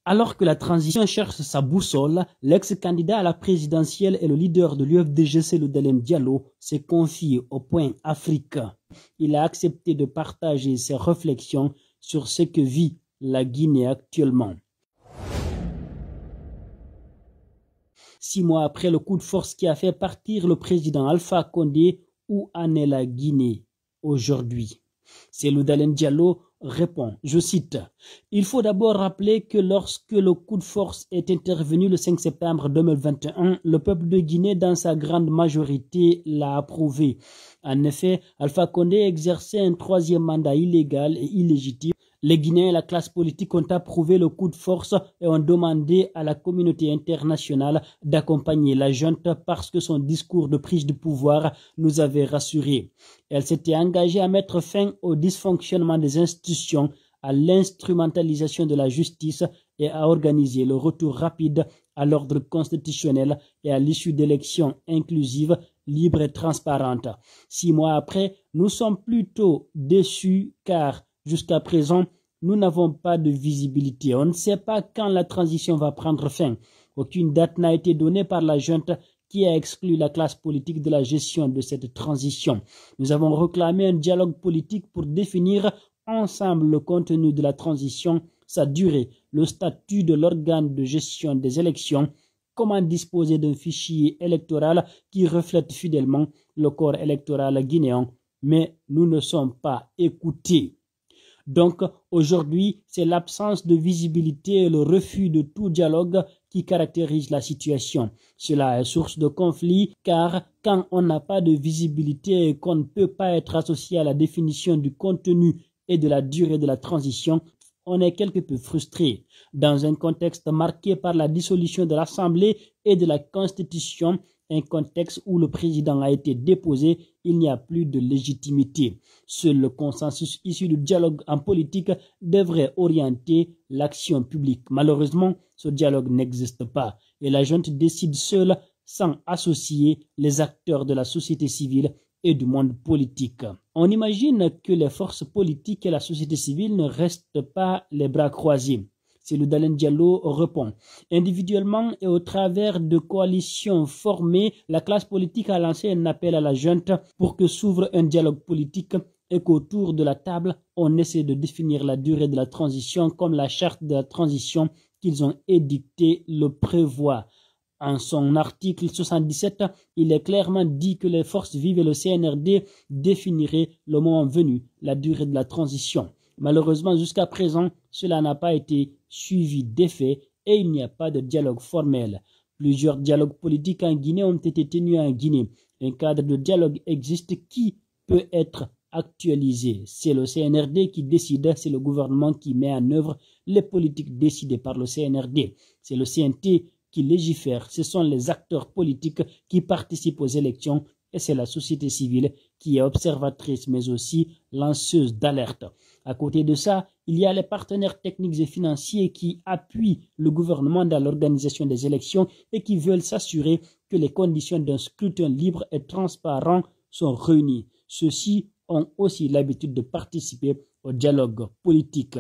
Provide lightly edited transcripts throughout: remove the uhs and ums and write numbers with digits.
Alors que la transition cherche sa boussole, l'ex-candidat à la présidentielle et le leader de l'UFDG, Cellou Dalein Diallo, s'est confié au Point Afrique. Il a accepté de partager ses réflexions sur ce que vit la Guinée actuellement. 6 mois après le coup de force qui a fait partir le président Alpha Condé, où en est la Guinée aujourd'hui? Cellou Dalein Diallo répond, je cite, « Il faut d'abord rappeler que lorsque le coup de force est intervenu le 5 septembre 2021, le peuple de Guinée, dans sa grande majorité, l'a approuvé. En effet, Alpha Condé exerçait un 3e mandat illégal et illégitime. Les Guinéens et la classe politique ont approuvé le coup de force et ont demandé à la communauté internationale d'accompagner la junte parce que son discours de prise de pouvoir nous avait rassurés. Elle s'était engagée à mettre fin au dysfonctionnement des institutions, à l'instrumentalisation de la justice et à organiser le retour rapide à l'ordre constitutionnel et à l'issue d'élections inclusives, libres et transparentes. 6 mois après, nous sommes plutôt déçus car jusqu'à présent, nous n'avons pas de visibilité. On ne sait pas quand la transition va prendre fin. Aucune date n'a été donnée par la junte qui a exclu la classe politique de la gestion de cette transition. Nous avons réclamé un dialogue politique pour définir ensemble le contenu de la transition, sa durée, le statut de l'organe de gestion des élections, comment disposer d'un fichier électoral qui reflète fidèlement le corps électoral guinéen. Mais nous ne sommes pas écoutés. Donc, aujourd'hui, c'est l'absence de visibilité et le refus de tout dialogue qui caractérise la situation. Cela est source de conflit car quand on n'a pas de visibilité et qu'on ne peut pas être associé à la définition du contenu et de la durée de la transition, on est quelque peu frustré. Dans un contexte marqué par la dissolution de l'Assemblée et de la Constitution, un contexte où le président a été déposé, il n'y a plus de légitimité. Seul le consensus issu du dialogue en politique devrait orienter l'action publique. Malheureusement, ce dialogue n'existe pas et la junte décide seule sans associer les acteurs de la société civile et du monde politique. On imagine que les forces politiques et la société civile ne restent pas les bras croisés. Cellou Dalein Diallo répond. Individuellement et au travers de coalitions formées, la classe politique a lancé un appel à la junte pour que s'ouvre un dialogue politique et qu'autour de la table, on essaie de définir la durée de la transition comme la charte de la transition qu'ils ont édictée le prévoit. En son article 77, il est clairement dit que les forces vives et le CNRD définiraient le moment venu la durée de la transition. Malheureusement, jusqu'à présent, cela n'a pas été suivi d'effet et il n'y a pas de dialogue formel. Plusieurs dialogues politiques en Guinée ont été tenus en Guinée. Un cadre de dialogue existe qui peut être actualisé. C'est le CNRD qui décide, c'est le gouvernement qui met en œuvre les politiques décidées par le CNRD. C'est le CNT qui légifère, ce sont les acteurs politiques qui participent aux élections et c'est la société civile qui est observatrice mais aussi lanceuse d'alerte. À côté de ça, il y a les partenaires techniques et financiers qui appuient le gouvernement dans l'organisation des élections et qui veulent s'assurer que les conditions d'un scrutin libre et transparent sont réunies. Ceux-ci ont aussi l'habitude de participer au dialogue politique.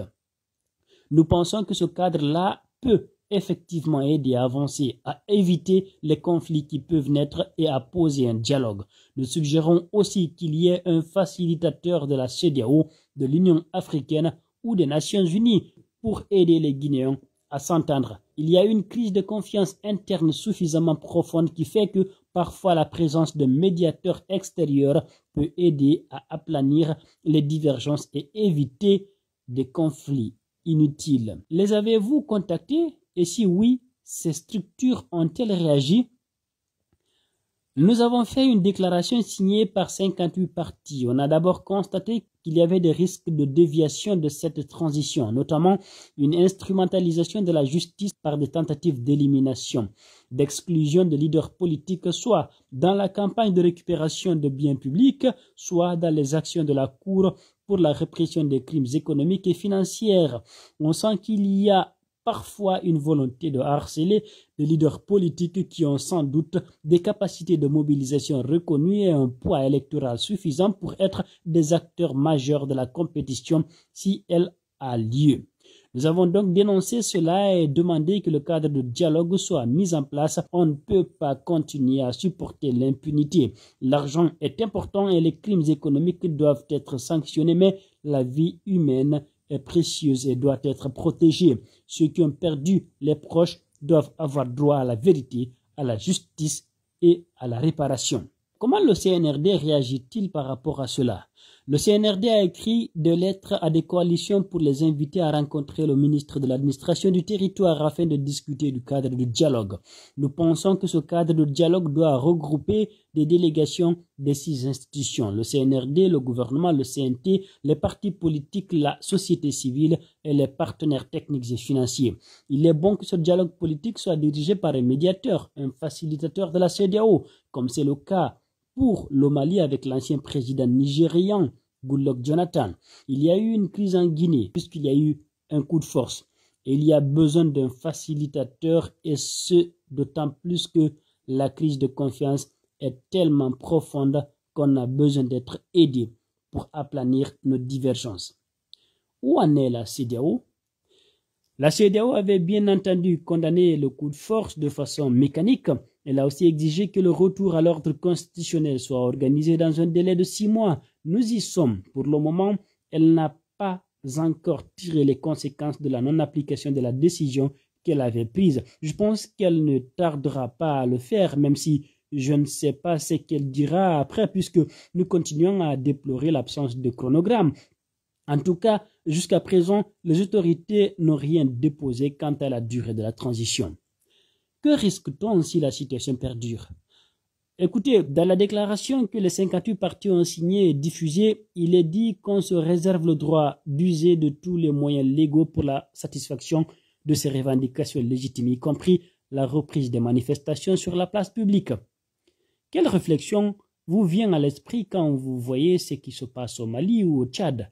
Nous pensons que ce cadre-là peut effectivement aider à avancer, à éviter les conflits qui peuvent naître et à poser un dialogue. Nous suggérons aussi qu'il y ait un facilitateur de la CEDEAO, de l'Union africaine ou des Nations unies pour aider les Guinéens à s'entendre. Il y a une crise de confiance interne suffisamment profonde qui fait que parfois la présence de médiateurs extérieurs peut aider à aplanir les divergences et éviter des conflits inutiles. Les avez-vous contactés? Et si oui, ces structures ont-elles réagi? Nous avons fait une déclaration signée par 58 parties. On a d'abord constaté qu'il y avait des risques de déviation de cette transition, notamment une instrumentalisation de la justice par des tentatives d'élimination, d'exclusion de leaders politiques, soit dans la campagne de récupération de biens publics, soit dans les actions de la Cour pour la répression des crimes économiques et financiers. On sent qu'il y a parfois une volonté de harceler des leaders politiques qui ont sans doute des capacités de mobilisation reconnues et un poids électoral suffisant pour être des acteurs majeurs de la compétition si elle a lieu. Nous avons donc dénoncé cela et demandé que le cadre de dialogue soit mis en place. On ne peut pas continuer à supporter l'impunité. L'argent est important et les crimes économiques doivent être sanctionnés, mais la vie humaine est précieuse et doit être protégée. Ceux qui ont perdu les proches doivent avoir droit à la vérité, à la justice et à la réparation. Comment le CNRD réagit-il par rapport à cela? Le CNRD a écrit des lettres à des coalitions pour les inviter à rencontrer le ministre de l'administration du territoire afin de discuter du cadre de dialogue. Nous pensons que ce cadre de dialogue doit regrouper des délégations des 6 institutions, le CNRD, le gouvernement, le CNT, les partis politiques, la société civile et les partenaires techniques et financiers. Il est bon que ce dialogue politique soit dirigé par un médiateur, un facilitateur de la CEDEAO, comme c'est le cas pour le Mali avec l'ancien président nigérian Goodluck Jonathan. Il y a eu une crise en Guinée puisqu'il y a eu un coup de force. Et il y a besoin d'un facilitateur et ce d'autant plus que la crise de confiance est tellement profonde qu'on a besoin d'être aidé pour aplanir nos divergences. Où en est la CEDEAO? La CEDEAO avait bien entendu condamné le coup de force de façon mécanique. Elle a aussi exigé que le retour à l'ordre constitutionnel soit organisé dans un délai de 6 mois. Nous y sommes. Pour le moment, elle n'a pas encore tiré les conséquences de la non-application de la décision qu'elle avait prise. Je pense qu'elle ne tardera pas à le faire, même si je ne sais pas ce qu'elle dira après, puisque nous continuons à déplorer l'absence de chronogramme. En tout cas, jusqu'à présent, les autorités n'ont rien déposé quant à la durée de la transition. Que risque-t-on si la situation perdure? Écoutez, dans la déclaration que les 58 partis ont signée et diffusée, il est dit qu'on se réserve le droit d'user de tous les moyens légaux pour la satisfaction de ces revendications légitimes, y compris la reprise des manifestations sur la place publique. Quelle réflexion vous vient à l'esprit quand vous voyez ce qui se passe au Mali ou au Tchad?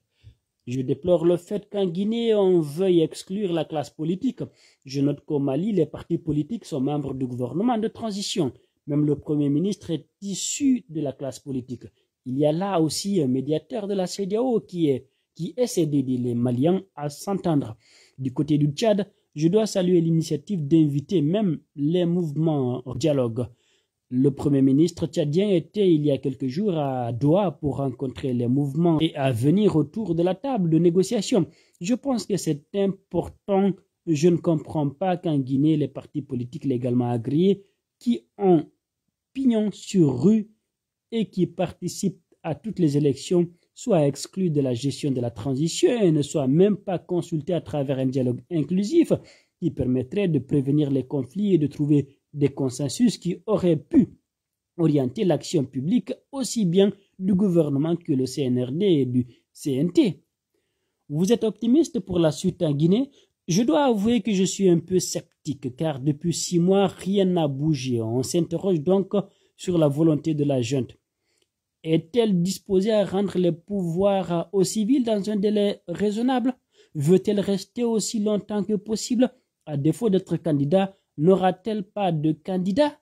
Je déplore le fait qu'en Guinée, on veuille exclure la classe politique. Je note qu'au Mali, les partis politiques sont membres du gouvernement de transition. Même le Premier ministre est issu de la classe politique. Il y a là aussi un médiateur de la CEDEAO qui essaie d'aider les Maliens à s'entendre. Du côté du Tchad, je dois saluer l'initiative d'inviter même les mouvements au dialogue. Le Premier ministre tchadien était il y a quelques jours à Doha pour rencontrer les mouvements et à venir autour de la table de négociation. Je pense que c'est important. Je ne comprends pas qu'en Guinée, les partis politiques légalement agréés qui ont pignon sur rue et qui participent à toutes les élections soient exclus de la gestion de la transition et ne soient même pas consultés à travers un dialogue inclusif qui permettrait de prévenir les conflits et de trouver des consensus qui auraient pu orienter l'action publique aussi bien du gouvernement que le CNRD et du CNT. Vous êtes optimiste pour la suite en Guinée? Je dois avouer que je suis un peu sceptique car depuis 6 mois, rien n'a bougé. On s'interroge donc sur la volonté de la junte. Est-elle disposée à rendre les pouvoirs aux civils dans un délai raisonnable? Veut-elle rester aussi longtemps que possible? À défaut d'être candidat, n'aura-t-elle pas de candidat?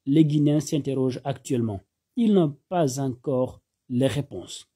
Les Guinéens s'interrogent actuellement. Ils n'ont pas encore les réponses.